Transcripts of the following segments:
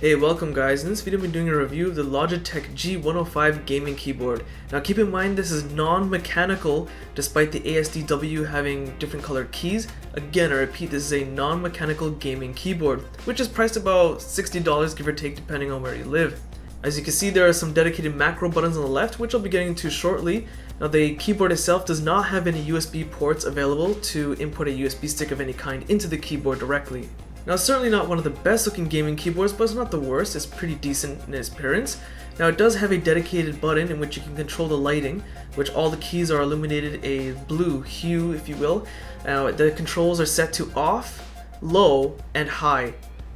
Hey, welcome guys. In this video I'm doing a review of the Logitech G105 gaming keyboard. Now keep in mind this is non-mechanical despite the ASDW having different colored keys. Again, I repeat, this is a non-mechanical gaming keyboard, which is priced about $60 give or take depending on where you live. As you can see, there are some dedicated macro buttons on the left, which I'll be getting to shortly. Now the keyboard itself does not have any USB ports available to input a USB stick of any kind into the keyboard directly. Now it's certainly not one of the best looking gaming keyboards, but it's not the worst. It's pretty decent in its appearance. Now it does have a dedicated button in which you can control the lighting, which all the keys are illuminated a blue hue, if you will. Now the controls are set to off, low, and high.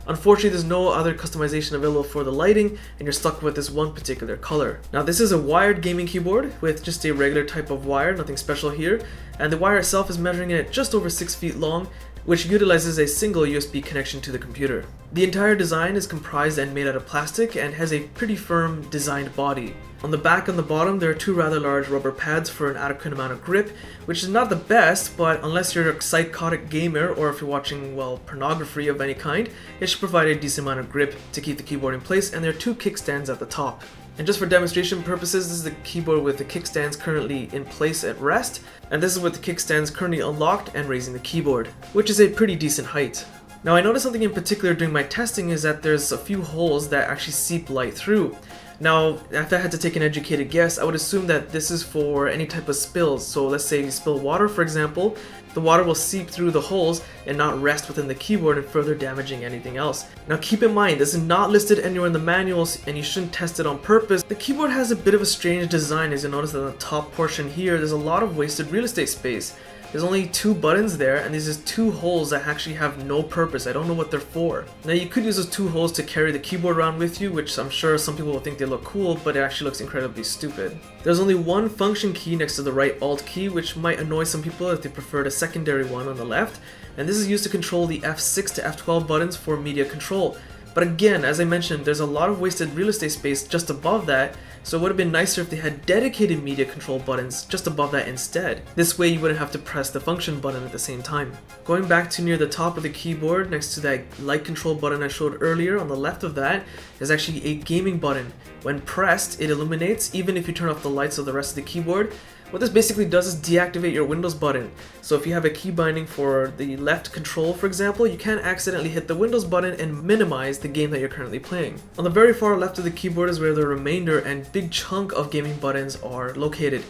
Unfortunately, there's no other customization available for the lighting, and you're stuck with this one particular color. Now this is a wired gaming keyboard with just a regular type of wire, nothing special here, and the wire itself is measuring at just over 6 feet long, which utilizes a single USB connection to the computer. The entire design is comprised and made out of plastic and has a pretty firm designed body. On the back and the bottom there are two rather large rubber pads for an adequate amount of grip, which is not the best, but unless you're a psychotic gamer or if you're watching, well, pornography of any kind, it should provide a decent amount of grip to keep the keyboard in place, and there are two kickstands at the top. And just for demonstration purposes, this is the keyboard with the kickstands currently in place at rest, and this is with the kickstands currently unlocked and raising the keyboard, which is a pretty decent height. Now I noticed something in particular during my testing is that there's a few holes that actually seep light through. Now, if I had to take an educated guess, I would assume that this is for any type of spills. So let's say you spill water, for example, the water will seep through the holes and not rest within the keyboard and further damaging anything else. Now keep in mind, this is not listed anywhere in the manuals and you shouldn't test it on purpose. The keyboard has a bit of a strange design. As you'll notice on the top portion here, there's a lot of wasted real estate space. There's only two buttons there, and there's just two holes that actually have no purpose. I don't know what they're for. Now you could use those two holes to carry the keyboard around with you, which I'm sure some people will think they look cool, but it actually looks incredibly stupid. There's only one function key next to the right Alt key, which might annoy some people if they preferred a secondary one on the left, and this is used to control the F6 to F12 buttons for media control. But again, as I mentioned, there's a lot of wasted real estate space just above that, so it would have been nicer if they had dedicated media control buttons just above that instead. This way you wouldn't have to press the function button at the same time. Going back to near the top of the keyboard, next to that light control button I showed earlier, on the left of that is actually a gaming button. When pressed, it illuminates even if you turn off the lights of the rest of the keyboard. What this basically does is deactivate your Windows button. So if you have a key binding for the left control, for example, you can't accidentally hit the Windows button and minimize the game that you're currently playing. On the very far left of the keyboard is where the remainder and big chunk of gaming buttons are located.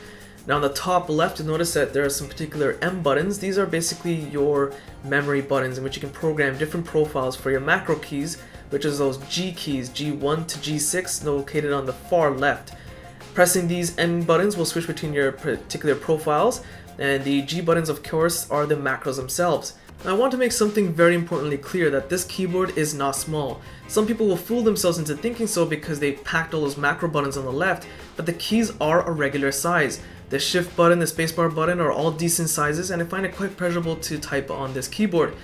Now on the top left, you'll notice that there are some particular M buttons. These are basically your memory buttons in which you can program different profiles for your macro keys, which is those G keys, G1 to G6, located on the far left. Pressing these M buttons will switch between your particular profiles, and the G buttons, of course, are the macros themselves. Now, I want to make something very importantly clear that this keyboard is not small. Some people will fool themselves into thinking so because they packed all those macro buttons on the left, but the keys are a regular size. The shift button, the spacebar button are all decent sizes, and I find it quite pleasurable to type on this keyboard.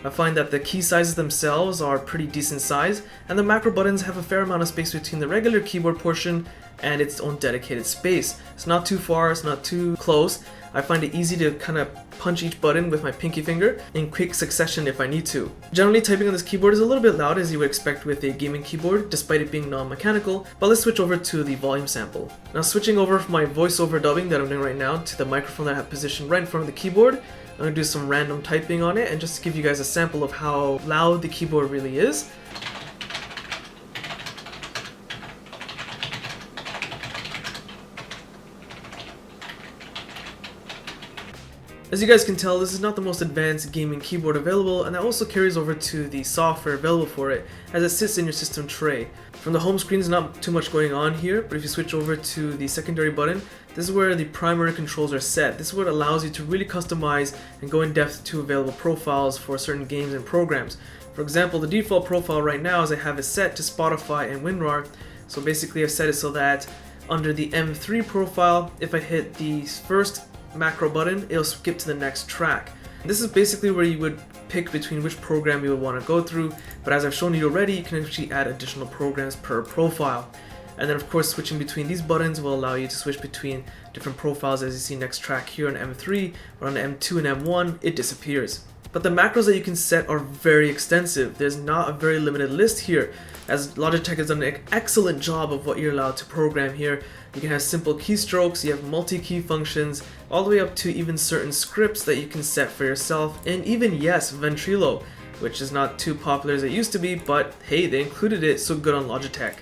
I find that the key sizes themselves are pretty decent size, and the macro buttons have a fair amount of space between the regular keyboard portion and its own dedicated space. It's not too far, it's not too close. I find it easy to kind of punch each button with my pinky finger in quick succession if I need to. Generally, typing on this keyboard is a little bit loud, as you would expect with a gaming keyboard, despite it being non-mechanical, but let's switch over to the volume sample. Now switching over from my voiceover dubbing that I'm doing right now to the microphone that I have positioned right in front of the keyboard, I'm going to do some random typing on it and just give you guys a sample of how loud the keyboard really is. As you guys can tell, this is not the most advanced gaming keyboard available, and that also carries over to the software available for it, as it sits in your system tray. From the home screen, there's not too much going on here, but if you switch over to the secondary button, this is where the primary controls are set. This is what allows you to really customize and go in depth to available profiles for certain games and programs. For example, the default profile right now is I have it set to Spotify and WinRAR, so basically I've set it so that under the M3 profile, if I hit the first macro button, it'll skip to the next track. This is basically where you would pick between which program you would want to go through, but as I've shown you already, you can actually add additional programs per profile. And then of course switching between these buttons will allow you to switch between different profiles, as you see next track here on M3, but on M2 and M1 it disappears. But the macros that you can set are very extensive. There's not a very limited list here, as Logitech has done an excellent job of what you're allowed to program here. You can have simple keystrokes, you have multi-key functions, all the way up to even certain scripts that you can set for yourself, and even, yes, Ventrilo, which is not too popular as it used to be, but hey, they included it so good on Logitech.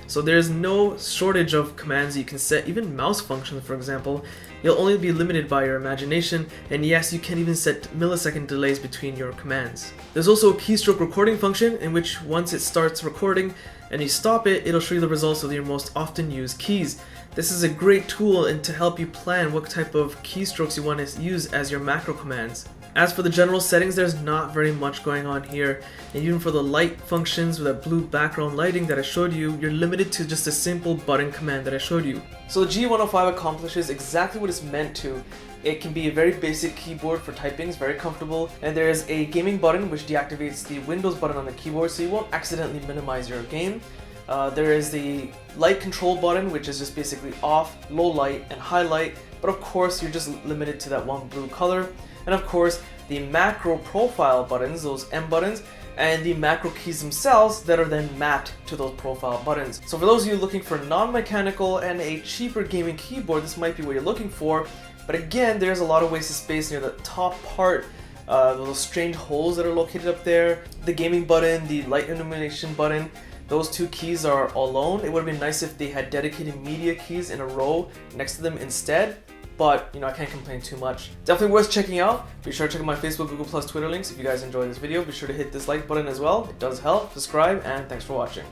So there's no shortage of commands you can set, even mouse functions for example. You'll only be limited by your imagination, and yes, you can even set millisecond delays between your commands. There's also a keystroke recording function in which once it starts recording and you stop it, it'll show you the results of your most often used keys. This is a great tool and to help you plan what type of keystrokes you want to use as your macro commands. As for the general settings, there's not very much going on here, and even for the light functions with that blue background lighting that I showed you, you're limited to just a simple button command that I showed you. So the G105 accomplishes exactly what it's meant to. It can be a very basic keyboard for typing, it's very comfortable, and there is a gaming button which deactivates the Windows button on the keyboard so you won't accidentally minimize your game. There is the light control button, which is just basically off, low light, and highlight, but of course you're just limited to that one blue color. And of course, the macro profile buttons, those M buttons, and the macro keys themselves that are then mapped to those profile buttons. So for those of you looking for non-mechanical and a cheaper gaming keyboard, this might be what you're looking for. But again, there's a lot of wasted space near the top part, those strange holes that are located up there. The gaming button, the light illumination button, those two keys are alone. It would have been nice if they had dedicated media keys in a row next to them instead. But, you know, I can't complain too much. Definitely worth checking out. Be sure to check out my Facebook, Google+, Twitter links if you guys enjoyed this video. Be sure to hit this like button as well. It does help. Subscribe, and thanks for watching.